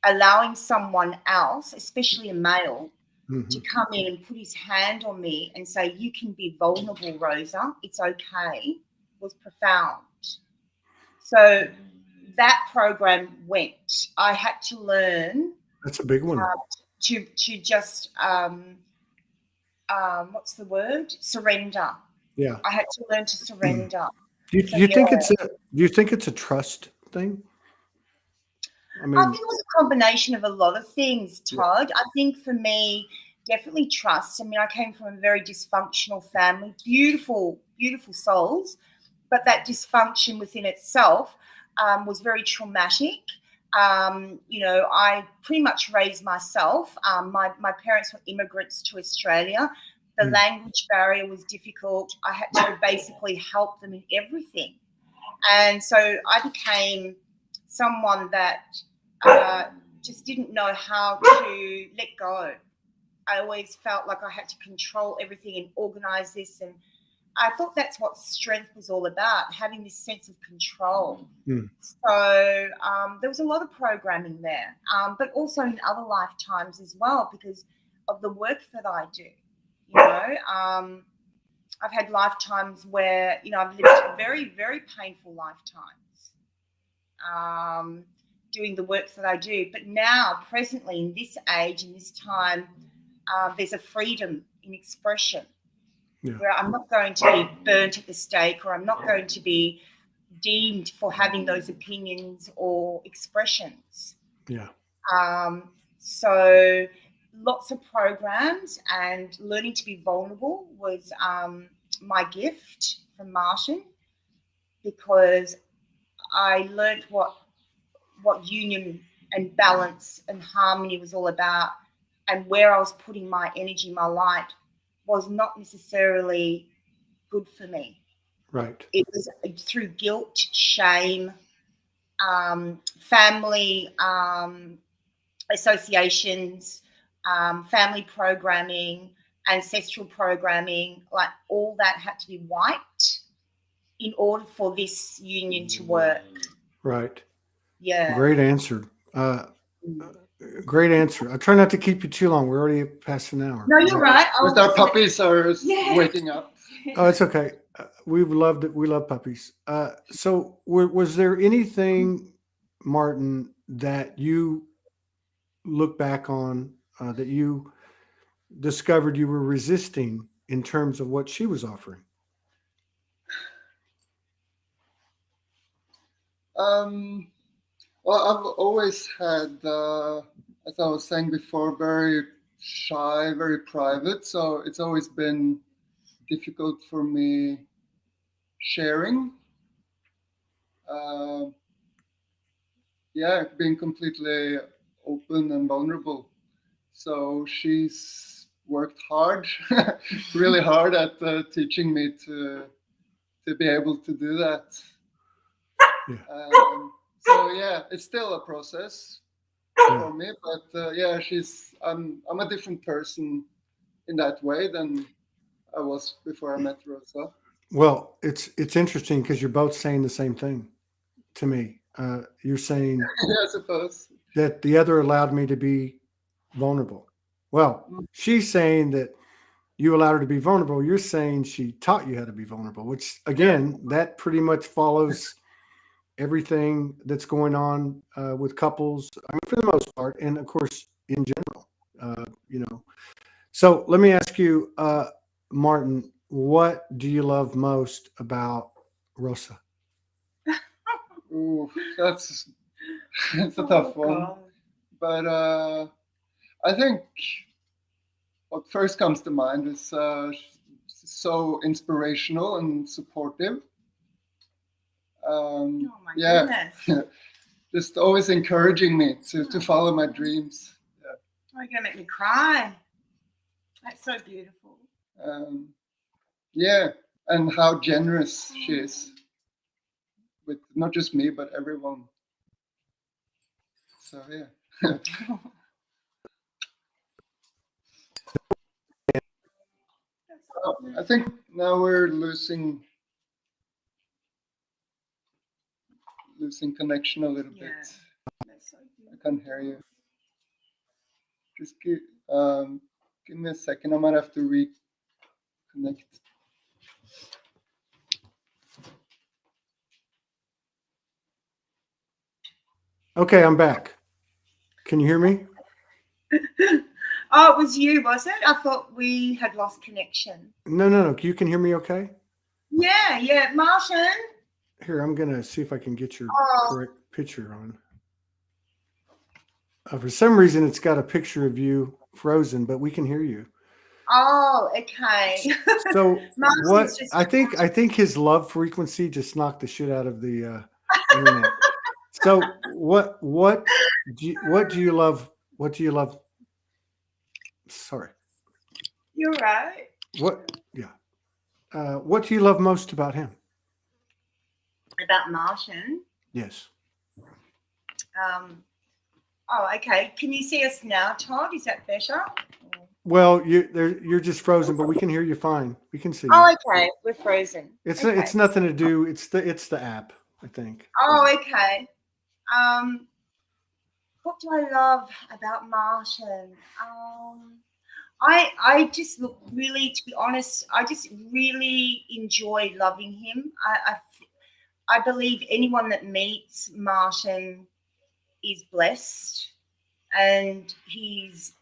allowing someone else, especially a male, to come in and put his hand on me and say, you can be vulnerable, Rosa, it's okay, was profound. So that program went. I had to learn. That's a big one. To just, what's the word? Surrender. Yeah. I had to learn to surrender. Do you think it's a trust thing? I mean, I think it was a combination of a lot of things, Todd. I think for me, definitely trust. I mean, I came from a very dysfunctional family, beautiful, beautiful souls, but that dysfunction within itself was very traumatic. I pretty much raised myself. My parents were immigrants to Australia. The language barrier was difficult. I had to basically help them in everything. And so I became someone that just didn't know how to let go. I always felt like I had to control everything and organize this. And I thought that's what strength was all about, having this sense of control. So there was a lot of programming there, but also in other lifetimes as well, because of the work that I do. I've had lifetimes where, I've lived very, very painful lifetimes doing the work that I do. But now, presently, in this age, in this time, there's a freedom in expression where I'm not going to be burnt at the stake, or I'm not going to be deemed for having those opinions or expressions. Yeah. So lots of programs, and learning to be vulnerable was my gift from Martin, because I learned what union and balance and harmony was all about, and where I was putting my energy, my light, was not necessarily good for me. Right. It was through guilt, shame, family associations, family programming, ancestral programming, like all that had to be wiped in order for this union to work. Right. Yeah. Great answer. Great answer. I try not to keep you too long. We're already past an hour. No, you're right. But our puppies are waking up. Oh, it's okay. We've loved it. We love puppies. So was there anything, Martin, that you look back on that you discovered you were resisting in terms of what she was offering? Well, I've always had, as I was saying before, very shy, very private. So it's always been difficult for me sharing. Being completely open and vulnerable. So she's worked hard, really hard at teaching me to be able to do that. It's still a process for me, but I'm a different person in that way than I was before I met Rosa. Well, it's interesting because you're both saying the same thing to me. You're saying I suppose that the other allowed me to be vulnerable. Well, she's saying that you allowed her to be vulnerable. You're saying she taught you how to be vulnerable, which again, that pretty much follows everything that's going on with couples. I mean, for the most part, and of course, in general, So let me ask you, Martin, what do you love most about Rosa? Ooh, that's a tough one. God. But I think what first comes to mind is so inspirational and supportive. Oh my goodness. Just always encouraging me to follow my dreams. Oh, you're gonna make me cry. That's so beautiful. And how generous she is with not just me but everyone. So I think now we're losing losing connection a little Yeah. bit. That's so I good. can't hear you. Just give me a second. I might have to reconnect. Okay, I'm back. Can you hear me? Oh, it was you, was it? I thought we had lost connection. No. You can hear me okay? Yeah. Martin. Here, I'm going to see if I can get your Oh, correct picture on. For some reason, it's got a picture of you frozen, but we can hear you. Okay. So Martin's what just I think his love frequency just knocked the shit out of the internet. So what do you love? What do you love? Sorry. You're right. What what do you love most about him? About Martin. Yes. Okay. Can you see us now, Todd? Is that better? Well, you're just frozen, but we can hear you fine. We can see you. Oh, okay. We're frozen. It's nothing to do. It's the app, I think. Oh, okay. What do I love about Martin? I just look really, to be honest, I just really enjoy loving him. I believe anyone that meets Martin is blessed, and he's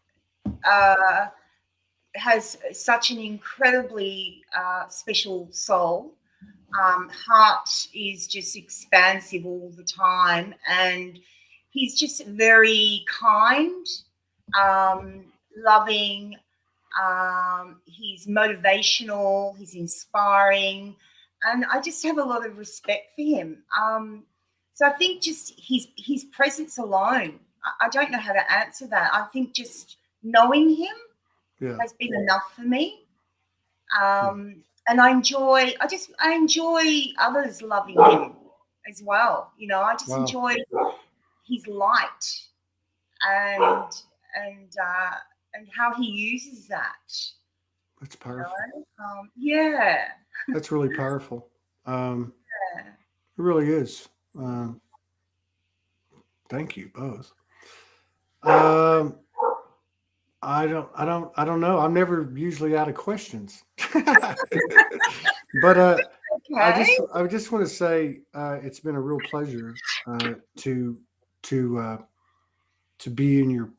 has such an incredibly special soul. Heart is just expansive all the time, and he's just very kind, loving. He's motivational. He's inspiring, and I just have a lot of respect for him. So I think just his presence alone. I don't know how to answer that. I think just knowing him has been enough for me. And I enjoy others loving him as well. You know, I just enjoy his light and how he uses that. That's powerful. Yeah. That's really powerful. It really is. Thank you both. I don't know. I'm never usually out of questions. But Okay. I just want to say it's been a real pleasure to be in your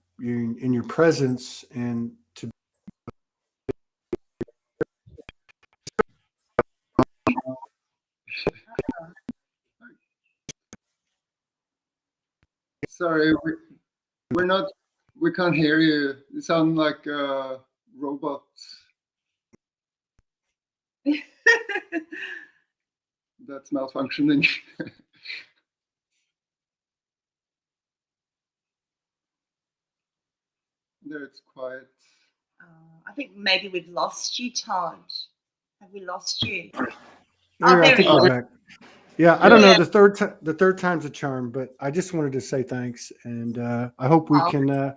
presence and to. Sorry, we can't hear you. You sound like a robot. That's malfunctioning. There, it's quiet. I think maybe we've lost you, Todd. Have we lost you? There, I think we're back. Yeah, I don't know. The third time's a charm, but I just wanted to say thanks, and I hope we can.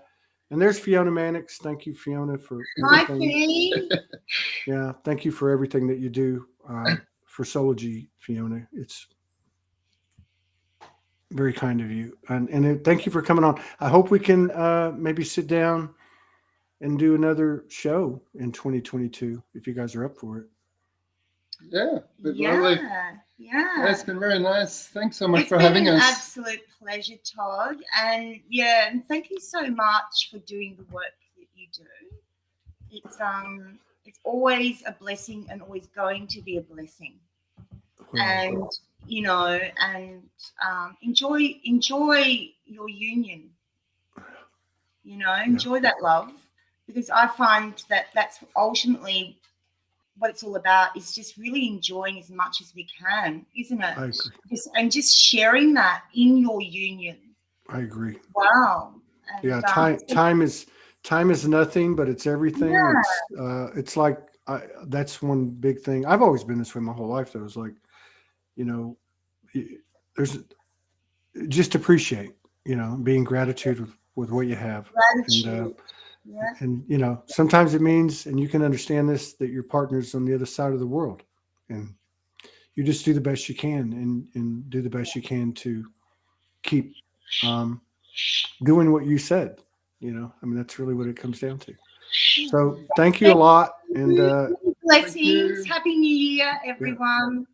And there's Fiona Mannix. Thank you, Fiona, for everything. Hi, Fee. Yeah, thank you for everything that you do for Soulogy, Fiona. It's very kind of you, and thank you for coming on. I hope we can maybe sit down and do another show in 2022 if you guys are up for it. Yeah, lovely. Yeah, it's been very nice. Thanks so much for having us. It's been an absolute pleasure, Todd. And and thank you so much for doing the work that you do. It's always a blessing and always going to be a blessing. And enjoy your union. Enjoy that love, because I find that that's ultimately what it's all about, is just really enjoying as much as we can, isn't it? I agree. Just sharing that in your union. I agree. Wow. And, time is nothing, but it's everything. Yeah. It's like that's one big thing. I've always been this way my whole life. Though, it's like, there's just appreciate, being gratitude with what you have. Gratitude. And sometimes it means, and you can understand this, that your partner's on the other side of the world, and you just do the best you can, and do the best you can to keep doing what you said. You know, I mean, that's really what it comes down to. So thank you a lot. And blessings. Happy New Year, everyone.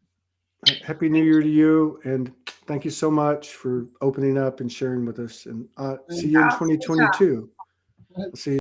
Happy New Year to you. And thank you so much for opening up and sharing with us. And see you in 2022. I'll see you.